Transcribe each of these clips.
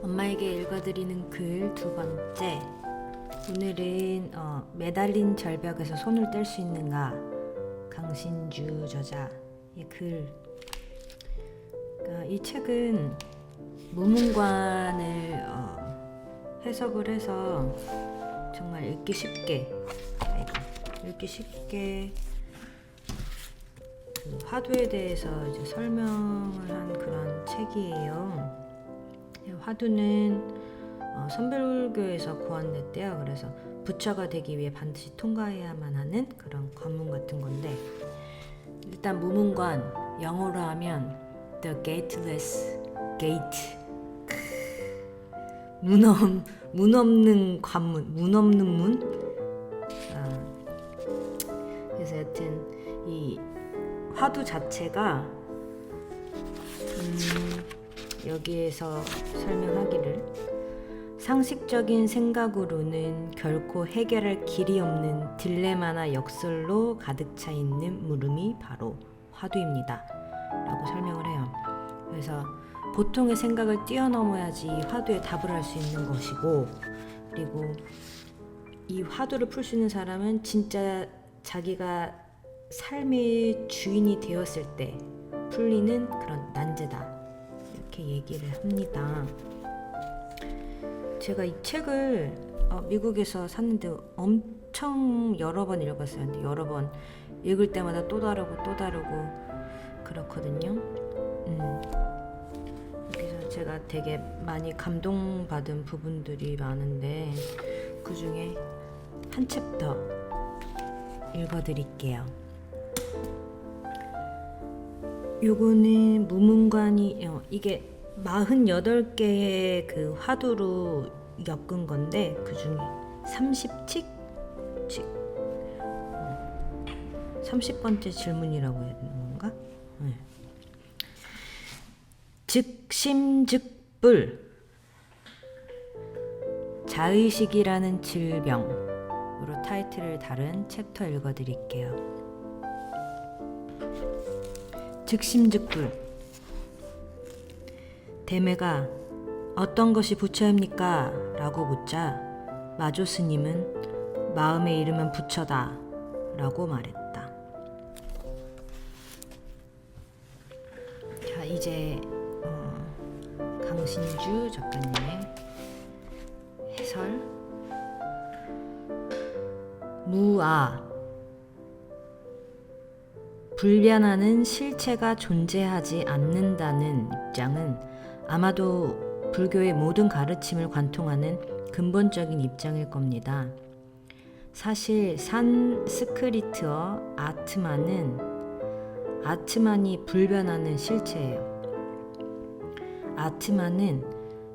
엄마에게 읽어드리는 글 두 번째. 오늘은 매달린 절벽에서 손을 뗄 수 있는가, 강신주 저자의 글. 이 책은 무문관을 해석을 해서 정말 읽기 쉽게 그 화두에 대해서 이제 설명을 한 그런 책이에요. 화두는 선별교에서 고안됐대요. 그래서 부처가 되기 위해 반드시 통과해야만 하는 그런 관문 같은 건데, 일단 무문관, 영어로 하면 The Gateless Gate, 문 없는 관문, 문 없는 문. 그래서 여튼 이 화두 자체가 여기에서 설명하기를, 상식적인 생각으로는 결코 해결할 길이 없는 딜레마나 역설로 가득 차 있는 물음이 바로 화두입니다 라고 설명을 해요. 그래서 보통의 생각을 뛰어넘어야지 화두에 답을 할 수 있는 것이고, 그리고 이 화두를 풀 수 있는 사람은 진짜 자기가 삶의 주인이 되었을 때 풀리는 그런 난제다, 이렇게 얘기를 합니다. 제가 이 책을 미국에서 샀는데 엄청 여러 번 읽었어요. 근데 여러 번 읽을 때마다 또 다르고 그렇거든요. 그래서 제가 되게 많이 감동받은 부분들이 많은데, 그 중에 한 챕터 읽어드릴게요. 요거는 무문관이 이게 48개의 그 화두로 엮은 건데, 그 중에 30칙 30번째 질문이라고 해야 되는 건가? 네. 즉심즉불, 자의식이라는 질병으로 타이틀을 다른 챕터 읽어드릴게요. 즉심즉불. 대매가 어떤 것이 부처입니까? 라고 묻자 마조 스님은 마음에 이르면 부처다 라고 말했다. 자, 이제 강신주 작가님의 해설. 무아, 불변하는 실체가 존재하지 않는다는 입장은 아마도 불교의 모든 가르침을 관통하는 근본적인 입장일 겁니다. 사실 산스크리트어 아트만이 불변하는 실체예요. 아트만은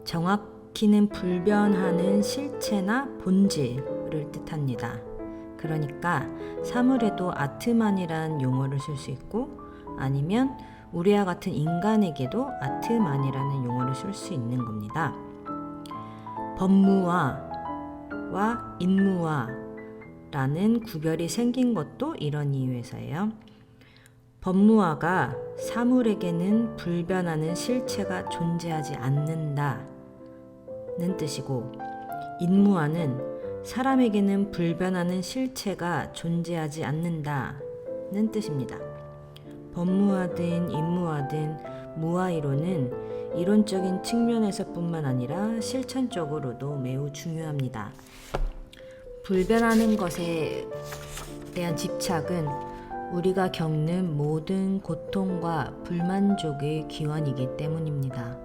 정확히는 불변하는 실체나 본질을 뜻합니다. 그러니까 사물에도 아트만이란 용어를 쓸 수 있고, 아니면 우리와 같은 인간에게도 아트만이라는 용어를 쓸 수 있는 겁니다. 법무화와 인무화라는 구별이 생긴 것도 이런 이유에서예요. 법무화가 사물에게는 불변하는 실체가 존재하지 않는다는 뜻이고, 인무화는 사람에게는 불변하는 실체가 존재하지 않는다는 뜻입니다. 법무화든 인무화든 무아이론은 이론적인 측면에서뿐만 아니라 실천적으로도 매우 중요합니다. 불변하는 것에 대한 집착은 우리가 겪는 모든 고통과 불만족의 기원이기 때문입니다.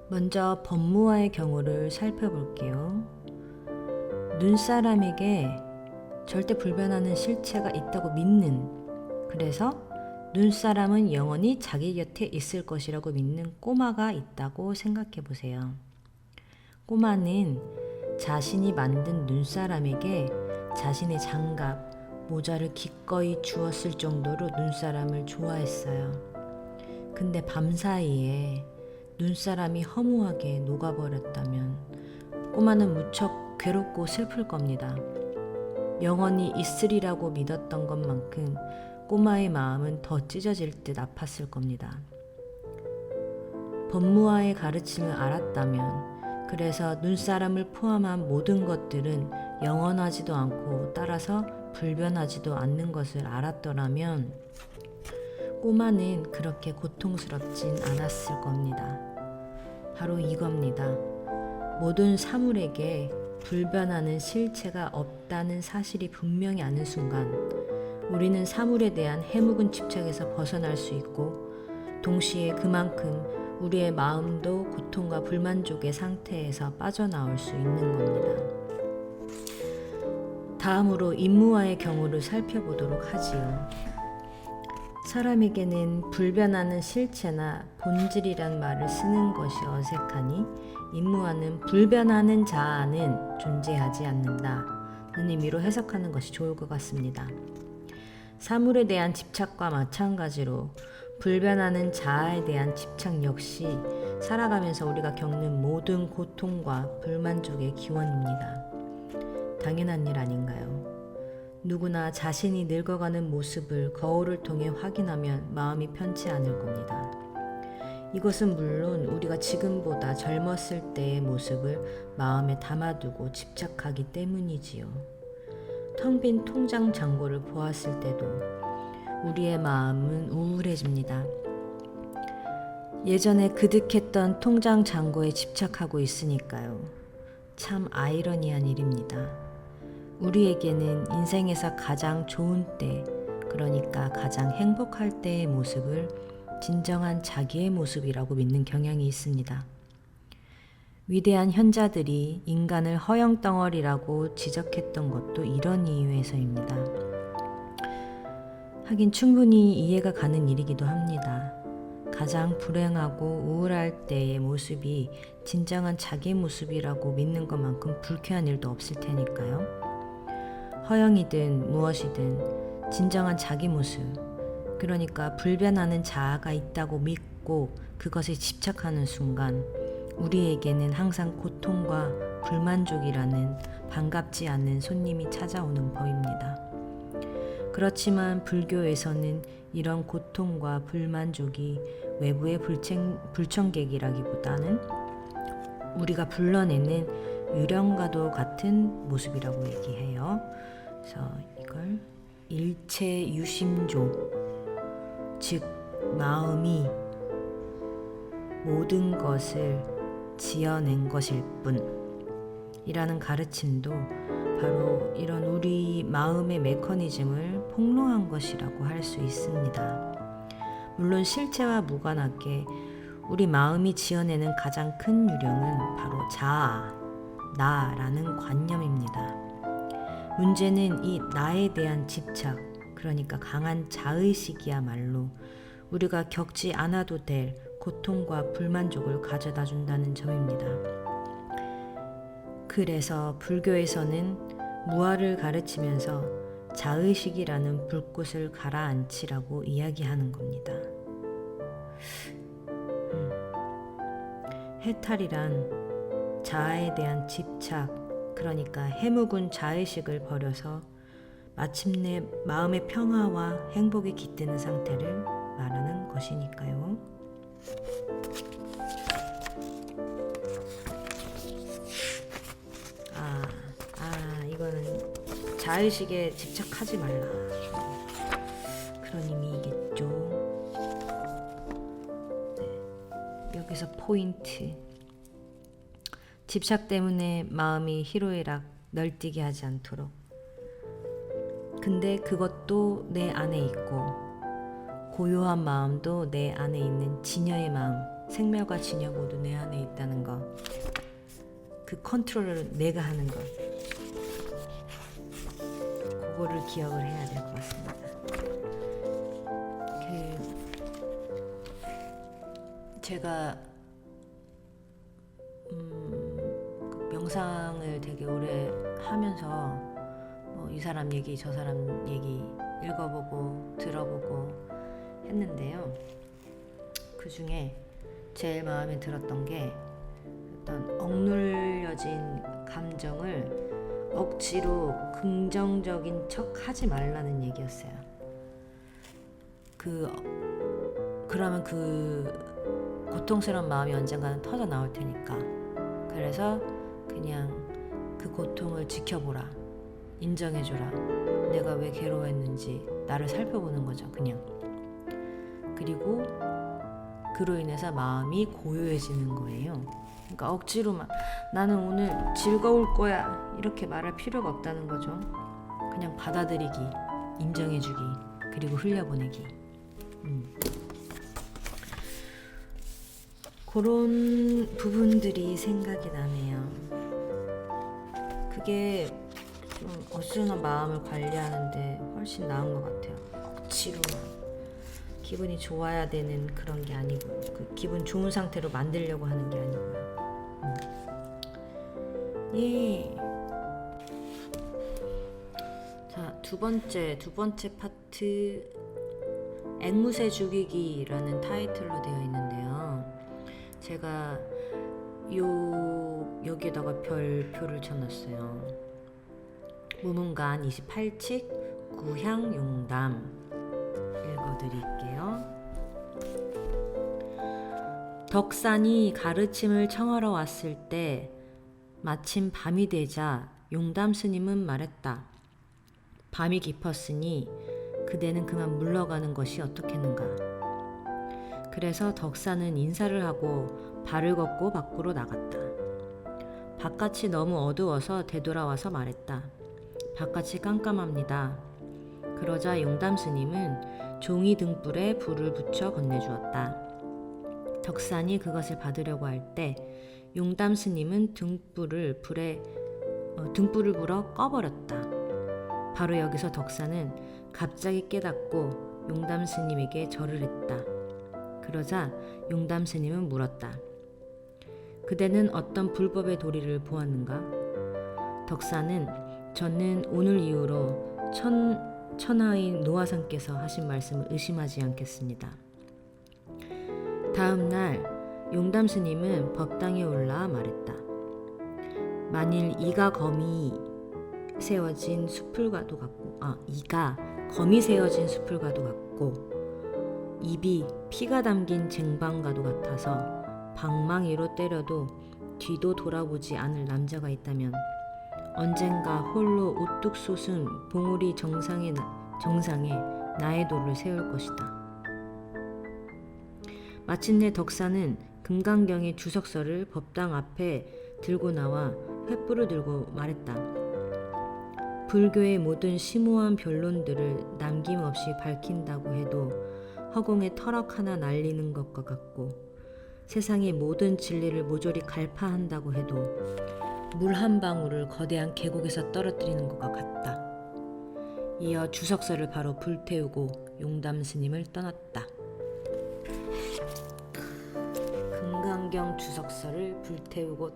먼저 법무화의 경우를 살펴볼게요. 눈사람에게 절대 불변하는 실체가 있다고 믿는, 그래서 눈사람은 영원히 자기 곁에 있을 것이라고 믿는 꼬마가 있다고 생각해 보세요. 꼬마는 자신이 만든 눈사람에게 자신의 장갑, 모자를 기꺼이 주었을 정도로 눈사람을 좋아했어요. 근데 밤사이에 눈사람이 허무하게 녹아버렸다면 꼬마는 무척 괴롭고 슬플 겁니다. 영원히 있으리라고 믿었던 것만큼 꼬마의 마음은 더 찢어질 듯 아팠을 겁니다. 법무와의 가르침을 알았다면, 그래서 눈사람을 포함한 모든 것들은 영원하지도 않고 따라서 불변하지도 않는 것을 알았더라면 꼬마는 그렇게 고통스럽진 않았을 겁니다. 바로 이겁니다. 모든 사물에게 불변하는 실체가 없다는 사실이 분명히 아는 순간 우리는 사물에 대한 해묵은 집착에서 벗어날 수 있고, 동시에 그만큼 우리의 마음도 고통과 불만족의 상태에서 빠져나올 수 있는 겁니다. 다음으로 임무와의 경우를 살펴보도록 하지요. 사람에게는 불변하는 실체나 본질이란 말을 쓰는 것이 어색하니 임무와는 불변하는 자아는 존재하지 않는다는 의미로 해석하는 것이 좋을 것 같습니다. 사물에 대한 집착과 마찬가지로 불변하는 자아에 대한 집착 역시 살아가면서 우리가 겪는 모든 고통과 불만족의 기원입니다. 당연한 일 아닌가요? 누구나 자신이 늙어가는 모습을 거울을 통해 확인하면 마음이 편치 않을 겁니다. 이것은 물론 우리가 지금보다 젊었을 때의 모습을 마음에 담아두고 집착하기 때문이지요. 텅 빈 통장 잔고를 보았을 때도 우리의 마음은 우울해집니다. 예전에 그득했던 통장 잔고에 집착하고 있으니까요. 참 아이러니한 일입니다. 우리에게는 인생에서 가장 좋은 때, 그러니까 가장 행복할 때의 모습을 진정한 자기의 모습이라고 믿는 경향이 있습니다. 위대한 현자들이 인간을 허영덩어리라고 지적했던 것도 이런 이유에서입니다. 하긴 충분히 이해가 가는 일이기도 합니다. 가장 불행하고 우울할 때의 모습이 진정한 자기의 모습이라고 믿는 것만큼 불쾌한 일도 없을 테니까요. 허영이든 무엇이든 진정한 자기 모습, 그러니까 불변하는 자아가 있다고 믿고 그것에 집착하는 순간 우리에게는 항상 고통과 불만족이라는 반갑지 않은 손님이 찾아오는 법입니다. 그렇지만 불교에서는 이런 고통과 불만족이 외부의 불청객이라기보다는 우리가 불러내는 유령과도 같은 모습이라고 얘기해요. 그래서 이걸 일체유심조, 즉 마음이 모든 것을 지어낸 것일 뿐이라는 가르침도 바로 이런 우리 마음의 메커니즘을 폭로한 것이라고 할 수 있습니다. 물론 실체와 무관하게 우리 마음이 지어내는 가장 큰 유령은 바로 자아, 나라는 관념입니다. 문제는 이 나에 대한 집착, 그러니까 강한 자의식이야말로 우리가 겪지 않아도 될 고통과 불만족을 가져다 준다는 점입니다. 그래서 불교에서는 무아를 가르치면서 자의식이라는 불꽃을 가라앉히라고 이야기하는 겁니다. 해탈이란 자아에 대한 집착, 그러니까 해묵은 자의식을 버려서 마침내 마음의 평화와 행복에 깃드는 상태를 말하는 것이니까요. 이거는 자의식에 집착하지 말라, 그런 의미이겠죠. 네, 여기서 포인트. 집착 때문에 마음이 희로애락 널뛰게 하지 않도록. 근데 그것도 내 안에 있고, 고요한 마음도 내 안에 있는 진여의 마음, 생멸과 진여 모두 내 안에 있다는 것. 그 컨트롤을 내가 하는 것. 그거를 기억을 해야 될 것 같습니다. 제가 명상을 되게 오래 하면서 이 사람 얘기 저 사람 얘기 읽어보고 들어보고 했는데요. 그 중에 제일 마음에 들었던 게 어떤 억눌려진 감정을 억지로 긍정적인 척 하지 말라는 얘기였어요. 그러면 그 고통스러운 마음이 언젠가는 터져 나올 테니까. 그래서 그냥 그 고통을 지켜보라. 인정해줘라. 내가 왜 괴로워했는지 나를 살펴보는 거죠. 그냥. 그리고 그로 인해서 마음이 고요해지는 거예요. 그러니까 억지로 막 나는 오늘 즐거울 거야 이렇게 말할 필요가 없다는 거죠. 그냥 받아들이기, 인정해주기, 그리고 흘려보내기. 그런 부분들이 생각이 나네요. 그게 좀 어수선한 마음을 관리하는데 훨씬 나은 것 같아요. 억지로 기분이 좋아야 되는 그런 게 아니고, 그 기분 좋은 상태로 만들려고 하는 게 아니고요. 예. 자, 두 번째 파트, 앵무새 죽이기라는 타이틀로 되어 있는데요. 제가 여기에다가 별표를 쳐놨어요. 무문관 28칙 구향용담 읽어드릴게요. 덕산이 가르침을 청하러 왔을 때 마침 밤이 되자 용담 스님은 말했다. 밤이 깊었으니 그대는 그만 물러가는 것이 어떻겠는가. 그래서 덕산은 인사를 하고 발을 걷고 밖으로 나갔다. 바깥이 너무 어두워서 되돌아와서 말했다. 바깥이 깜깜합니다. 그러자 용담 스님은 종이 등불에 불을 붙여 건네주었다. 덕산이 그것을 받으려고 할 때 용담 스님은 등불을 불어 꺼버렸다. 바로 여기서 덕산은 갑자기 깨닫고 용담 스님에게 절을 했다. 그러자 용담 스님은 물었다. 그대는 어떤 불법의 도리를 보았는가? 덕산은 저는 오늘 이후로 천하의 노화상께서 하신 말씀을 의심하지 않겠습니다. 다음 날 용담 스님은 법당에 올라 말했다. 만일 이가 거미 세워진 숲을과도 같고, 이가 거미 세워진 숲을과도 같고, 입이 피가 담긴 쟁반과도 같아서 방망이로 때려도 뒤도 돌아보지 않을 남자가 있다면 언젠가 홀로 우뚝 솟은 봉우리 정상에 나의 돌을 세울 것이다. 마침내 덕산은 금강경의 주석서를 법당 앞에 들고 나와 횃불을 들고 말했다. 불교의 모든 심오한 변론들을 남김없이 밝힌다고 해도 허공에 터럭 하나 날리는 것과 같고, 세상의 모든 진리를 모조리 갈파한다고 해도 물 한 방울을 거대한 계곡에서 떨어뜨리는 것과 같다. 이어 주석서를 바로 불태우고 용담 스님을 떠났다. 금강경 주석서를 불태우고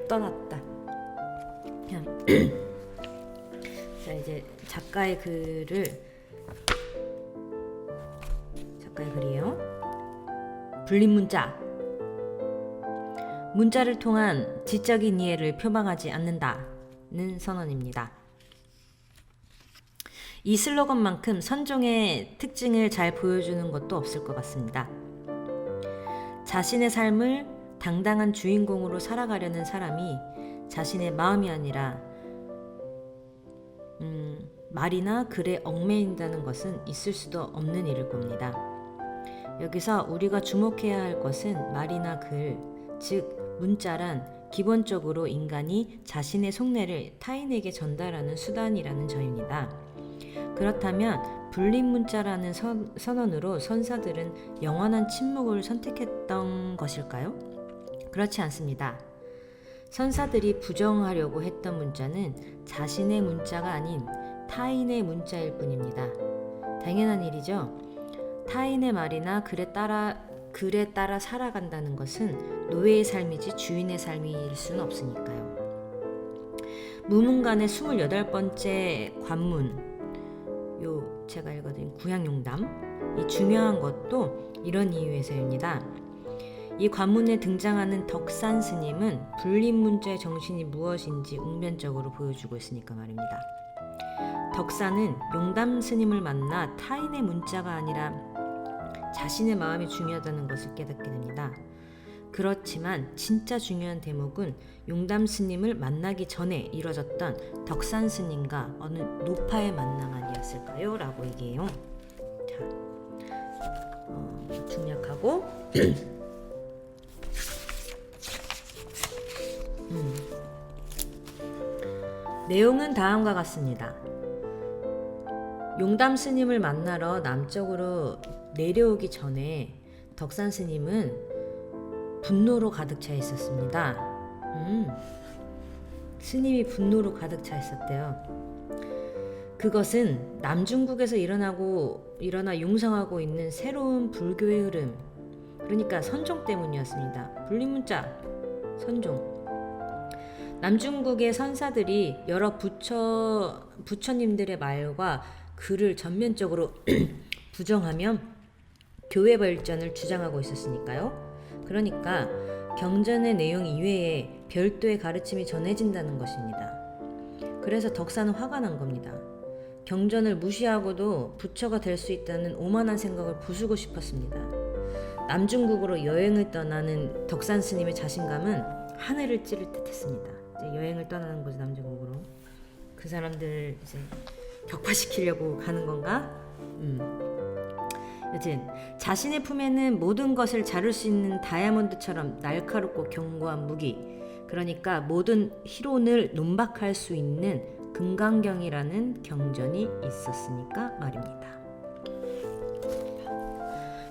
떠났다. 자, 이제 작가의 글이에요. 불린문자. 문자를 통한 지적인 이해를 표방하지 않는다는 선언입니다. 이 슬로건만큼 선종의 특징을 잘 보여주는 것도 없을 것 같습니다. 자신의 삶을 당당한 주인공으로 살아가려는 사람이 자신의 마음이 아니라 말이나 글에 얽매인다는 것은 있을 수도 없는 일일 겁니다. 여기서 우리가 주목해야 할 것은 말이나 글, 즉 문자란 기본적으로 인간이 자신의 속내를 타인에게 전달하는 수단이라는 점입니다. 그렇다면 불린문자라는 선언으로 선사들은 영원한 침묵을 선택했던 것일까요? 그렇지 않습니다. 선사들이 부정하려고 했던 문자는 자신의 문자가 아닌 타인의 문자일 뿐입니다. 당연한 일이죠. 타인의 말이나 글에 따라 살아간다는 것은 노예의 삶이지 주인의 삶일 수는 없으니까요. 무문관의 28번째 관문, 제가 읽어드린 구향용담, 이 중요한 것도 이런 이유에서입니다. 이 관문에 등장하는 덕산 스님은 불린문자의 정신이 무엇인지 웅변적으로 보여주고 있으니까 말입니다. 덕산은 용담 스님을 만나 타인의 문자가 아니라 자신의 마음이 중요하다는 것을 깨닫게 됩니다. 그렇지만 진짜 중요한 대목은 용담 스님을 만나기 전에 이뤄졌던 덕산 스님과 어느 노파의 만남 아니었을까요? 라고 얘기해요. 자, 중략하고 내용은 다음과 같습니다. 용담 스님을 만나러 남쪽으로 내려오기 전에 덕산 스님은 분노로 가득 차 있었습니다. 스님이 분노로 가득 차 있었대요. 그것은 남중국에서 일어나 융성하고 있는 새로운 불교의 흐름, 그러니까 선종 때문이었습니다. 불림문자 선종. 남중국의 선사들이 여러 부처님들의 말과 글을 전면적으로 부정하며 교회 발전을 주장하고 있었으니까요. 그러니까 경전의 내용 이외에 별도의 가르침이 전해진다는 것입니다. 그래서 덕산은 화가 난 겁니다. 경전을 무시하고도 부처가 될 수 있다는 오만한 생각을 부수고 싶었습니다. 남중국으로 여행을 떠나는 덕산 스님의 자신감은 하늘을 찌를 듯했습니다. 이제 여행을 떠나는 거죠, 남중국으로. 그 사람들 이제 격파시키려고 가는 건가? 여튼 자신의 품에는 모든 것을 자를 수 있는 다이아몬드처럼 날카롭고 견고한 무기, 그러니까 모든 희론을 논박할 수 있는 금강경이라는 경전이 있었으니까 말입니다.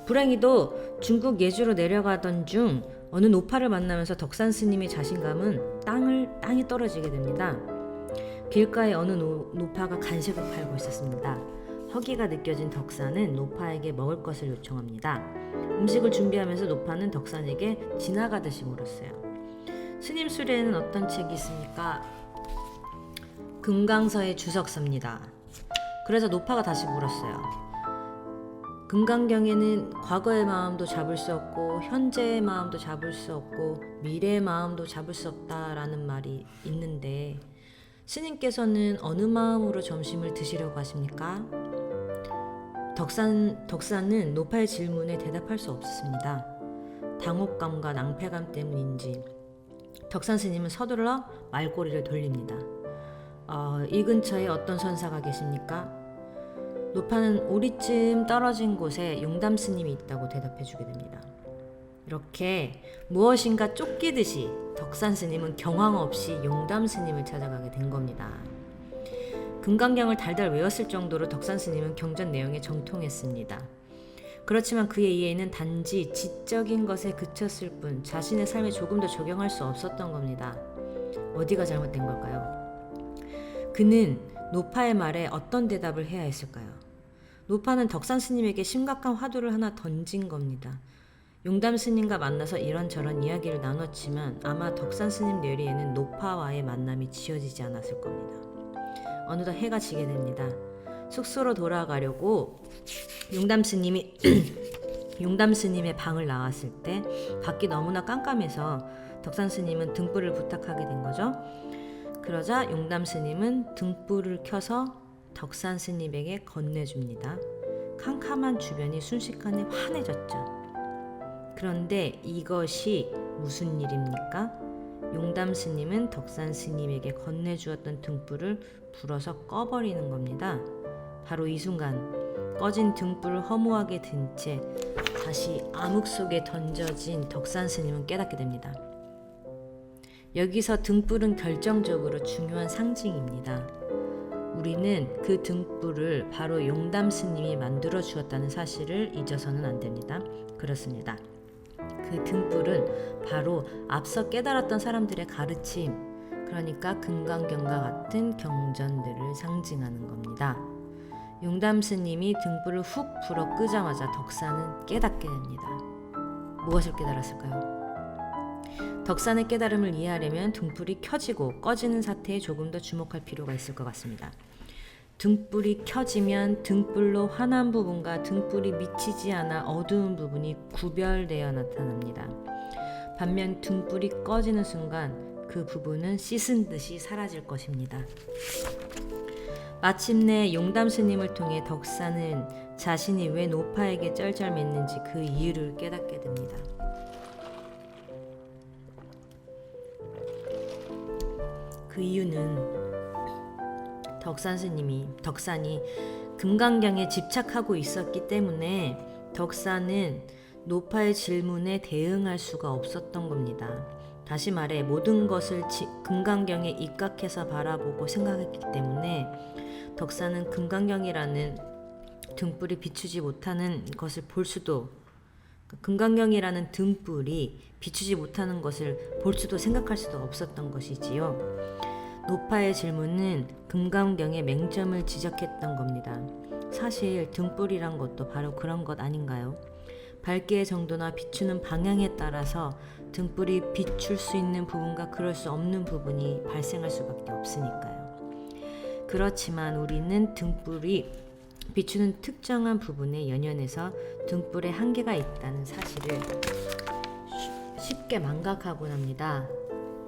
불행히도 중국 예주로 내려가던 중 어느 노파를 만나면서 덕산 스님의 자신감은 땅에 떨어지게 됩니다. 길가에 어느 노파가 간식을 팔고 있었습니다. 허기가 느껴진 덕산은 노파에게 먹을 것을 요청합니다. 음식을 준비하면서 노파는 덕산에게 지나가듯이 물었어요. 스님 수레에는 어떤 책이 있습니까? 금강서의 주석서입니다. 그래서 노파가 다시 물었어요. 금강경에는 과거의 마음도 잡을 수 없고 현재의 마음도 잡을 수 없고 미래의 마음도 잡을 수 없다라는 말이 있는데 스님께서는 어느 마음으로 점심을 드시려고 하십니까? 덕산은 노파의 질문에 대답할 수 없었습니다. 당혹감과 낭패감 때문인지 덕산 스님은 서둘러 말꼬리를 돌립니다. 이 근처에 어떤 선사가 계십니까? 노파는 오리쯤 떨어진 곳에 용담 스님이 있다고 대답해 주게 됩니다. 이렇게 무엇인가 쫓기듯이 덕산 스님은 경황 없이 용담 스님을 찾아가게 된 겁니다. 금강경을 달달 외웠을 정도로 덕산 스님은 경전 내용에 정통했습니다. 그렇지만 그의 이해는 단지 지적인 것에 그쳤을 뿐 자신의 삶에 조금 더 적용할 수 없었던 겁니다. 어디가 잘못된 걸까요? 그는 노파의 말에 어떤 대답을 해야 했을까요? 노파는 덕산 스님에게 심각한 화두를 하나 던진 겁니다. 용담 스님과 만나서 이런저런 이야기를 나눴지만 아마 덕산 스님 뇌리에는 노파와의 만남이 지어지지 않았을 겁니다. 어느덧 해가 지게 됩니다. 숙소로 돌아가려고 용담 스님의 방을 나왔을 때 밖이 너무나 깜깜해서 덕산 스님은 등불을 부탁하게 된 거죠. 그러자 용담 스님은 등불을 켜서 덕산 스님에게 건네줍니다. 캄캄한 주변이 순식간에 환해졌죠. 그런데 이것이 무슨 일입니까? 용담 스님은 덕산 스님에게 건네주었던 등불을 불어서 꺼버리는 겁니다. 바로 이 순간 꺼진 등불을 허무하게 든 채 다시 암흑 속에 던져진 덕산 스님은 깨닫게 됩니다. 여기서 등불은 결정적으로 중요한 상징입니다. 우리는 그 등불을 바로 용담 스님이 만들어 주었다는 사실을 잊어서는 안 됩니다. 그렇습니다. 그 등불은 바로 앞서 깨달았던 사람들의 가르침, 그러니까 금강경과 같은 경전들을 상징하는 겁니다. 용담 스님이 등불을 훅 불어 끄자마자 덕산은 깨닫게 됩니다. 무엇을 깨달았을까요? 덕산의 깨달음을 이해하려면 등불이 켜지고 꺼지는 사태에 조금 더 주목할 필요가 있을 것 같습니다. 등불이 켜지면 등불로 환한 부분과 등불이 미치지 않아 어두운 부분이 구별되어 나타납니다. 반면 등불이 꺼지는 순간 그 부분은 씻은 듯이 사라질 것입니다. 마침내 용담 스님을 통해 덕산은 자신이 왜 노파에게 쩔쩔맸는지 그 이유를 깨닫게 됩니다. 그 이유는 덕산이 금강경에 집착하고 있었기 때문에 덕산은 노파의 질문에 대응할 수가 없었던 겁니다. 다시 말해 모든 것을 금강경에 입각해서 바라보고 생각했기 때문에 덕산은 금강경이라는 등불이 비추지 못하는 것을 볼 수도, 금강경이라는 등불이 비추지 못하는 것을 볼 수도 생각할 수도 없었던 것이지요. 노파의 질문은 금강경의 맹점을 지적했던 겁니다. 사실 등불이란 것도 바로 그런 것 아닌가요? 밝기의 정도나 비추는 방향에 따라서 등불이 비출 수 있는 부분과 그럴 수 없는 부분이 발생할 수밖에 없으니까요. 그렇지만 우리는 등불이 비추는 특정한 부분에 연연해서 등불에 한계가 있다는 사실을 쉽게 망각하곤 합니다.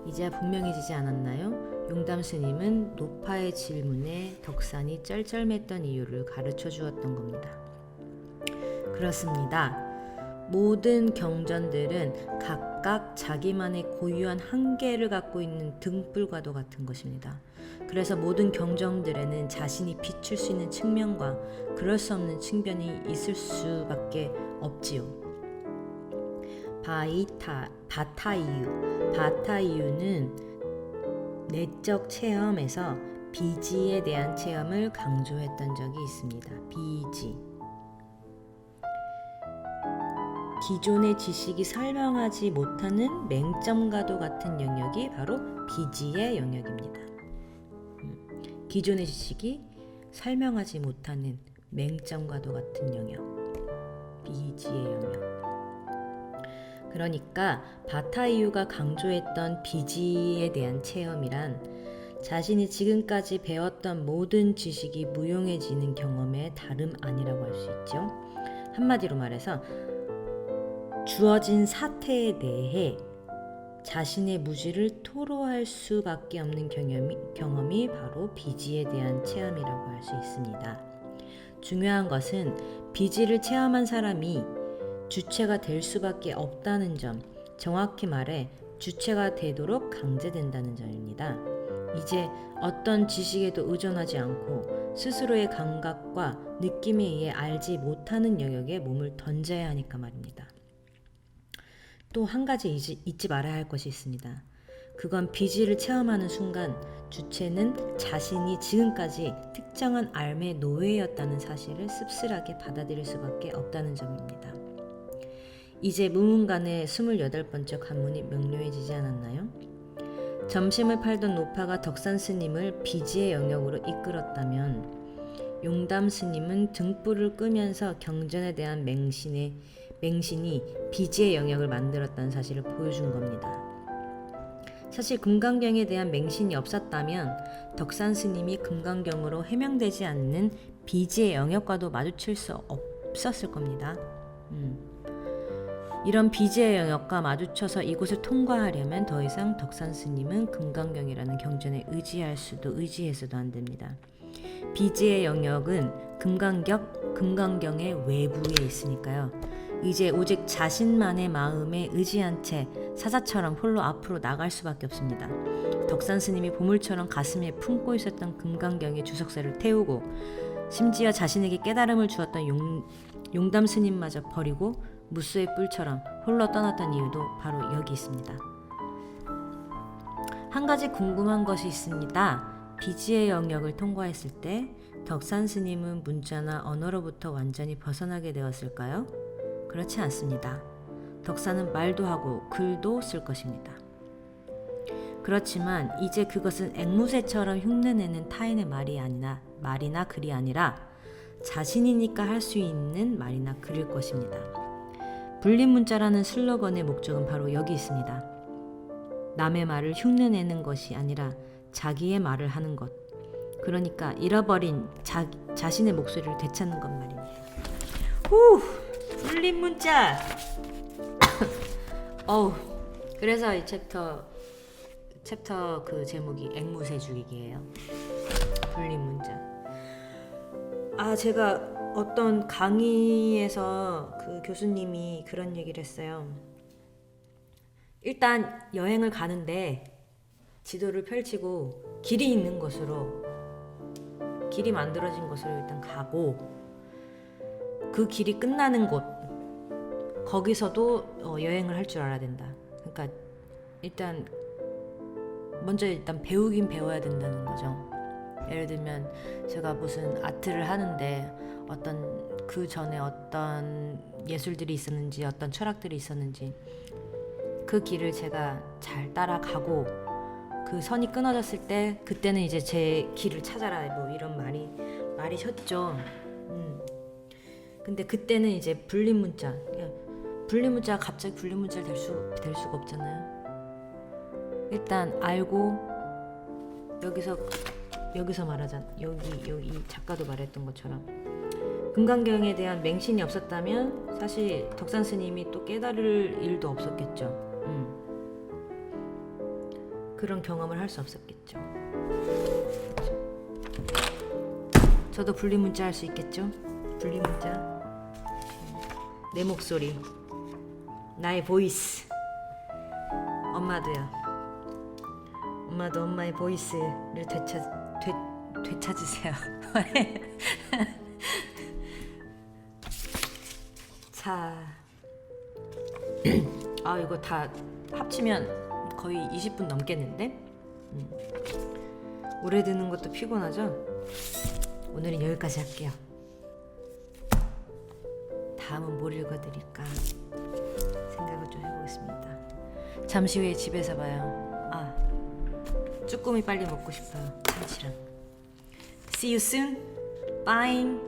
이제야 분명해지지 않았나요? 용담 스님은 노파의 질문에 덕산이 쩔쩔맸던 이유를 가르쳐 주었던 겁니다. 그렇습니다. 모든 경전들은 각각 자기만의 고유한 한계를 갖고 있는 등불과도 같은 것입니다. 그래서 모든 경전들에는 자신이 비출 수 있는 측면과 그럴 수 없는 측면이 있을 수밖에 없지요. 바타이유는 내적 체험에서 비지에 대한 체험을 강조했던 적이 있습니다. 비지. 기존의 지식이 설명하지 못하는 맹점과도 같은 영역이 바로 비지의 영역입니다. 기존의 지식이 설명하지 못하는 맹점과도 같은 영역, 비지의 영역. 그러니까 바타이유가 강조했던 비지에 대한 체험이란 자신이 지금까지 배웠던 모든 지식이 무용해지는 경험의 다름 아니라고 할 수 있죠. 한마디로 말해서 주어진 사태에 대해 자신의 무지를 토로할 수밖에 없는 경험이 바로 비지에 대한 체험이라고 할 수 있습니다. 중요한 것은 비지를 체험한 사람이 주체가 될 수밖에 없다는 점, 정확히 말해 주체가 되도록 강제된다는 점입니다. 이제 어떤 지식에도 의존하지 않고 스스로의 감각과 느낌에 의해 알지 못하는 영역에 몸을 던져야 하니까 말입니다. 또 한 가지 잊지 말아야 할 것이 있습니다. 그건 비지를 체험하는 순간 주체는 자신이 지금까지 특정한 삶의 노예였다는 사실을 씁쓸하게 받아들일 수밖에 없다는 점입니다. 이제 무문간의 28번째 관문이 명료해지지 않았나요? 점심을 팔던 노파가 덕산 스님을 비지의 영역으로 이끌었다면 용담 스님은 등불을 끄면서 경전에 대한 맹신이 비지의 영역을 만들었다는 사실을 보여준 겁니다. 사실 금강경에 대한 맹신이 없었다면 덕산 스님이 금강경으로 해명되지 않는 비지의 영역과도 마주칠 수 없었을 겁니다. 이런 비지의 영역과 마주쳐서 이곳을 통과하려면 더 이상 덕산 스님은 금강경이라는 경전에 의지해서도 안 됩니다. 비지의 영역은 금강경의 외부에 있으니까요. 이제 오직 자신만의 마음에 의지한 채 사자처럼 홀로 앞으로 나갈 수밖에 없습니다. 덕산 스님이 보물처럼 가슴에 품고 있었던 금강경의 주석쇠를 태우고 심지어 자신에게 깨달음을 주었던 용담 스님마저 버리고 무수의 뿔처럼 홀로 떠났던 이유도 바로 여기 있습니다. 한 가지 궁금한 것이 있습니다. 비지의 영역을 통과했을 때 덕산 스님은 문자나 언어로부터 완전히 벗어나게 되었을까요? 그렇지 않습니다. 덕산은 말도 하고 글도 쓸 것입니다. 그렇지만 이제 그것은 앵무새처럼 흉내내는 타인의 말이나 글이 아니라 자신이니까 할 수 있는 말이나 글일 것입니다. 불림문자라는 슬로건의 목적은 바로 여기 있습니다. 남의 말을 흉내내는 것이 아니라 자기의 말을 하는 것. 그러니까 잃어버린 자신의 목소리를 되찾는 것 말입니다. 불림문자! 그래서 이 챕터 그 제목이 앵무새 죽이기예요. 불림문자. 제가 어떤 강의에서 그 교수님이 그런 얘기를 했어요. 일단 여행을 가는데 지도를 펼치고 길이 있는 곳으로, 길이 만들어진 곳으로 일단 가고, 그 길이 끝나는 곳, 거기서도 여행을 할 줄 알아야 된다. 그러니까 일단 먼저 배우긴 배워야 된다는 거죠. 예를 들면 제가 무슨 아트를 하는데 그 전에 어떤 예술들이 있었는지, 어떤 철학들이 있었는지, 그 길을 제가 잘 따라가고 그 선이 끊어졌을 때, 그때는 이제 제 길을 찾아라, 뭐 이런 말이 셨죠. 근데 그때는 이제 분리문자가 갑자기 분리문자를 될 수가 없잖아요. 일단 알고, 여기서 말하자, 여기 작가도 말했던 것처럼 금강경에 대한 맹신이 없었다면 사실 덕산 스님이 또 깨달을 일도 없었겠죠. 그런 경험을 할 수 없었겠죠. 저도 분리문자 할 수 있겠죠? 분리문자, 내 목소리, 나의 보이스. 엄마도요. 엄마도 엄마의 보이스를 되찾으세요. 자, 이거 다 합치면 거의 20분 넘겠는데? 오래 듣는 것도 피곤하죠? 오늘은 여기까지 할게요. 다음은 뭘 읽어드릴까 생각을 좀 해보겠습니다. 잠시 후에 집에서 봐요. 쭈꾸미 빨리 먹고 싶어요. 참치랑. See you soon. Bye.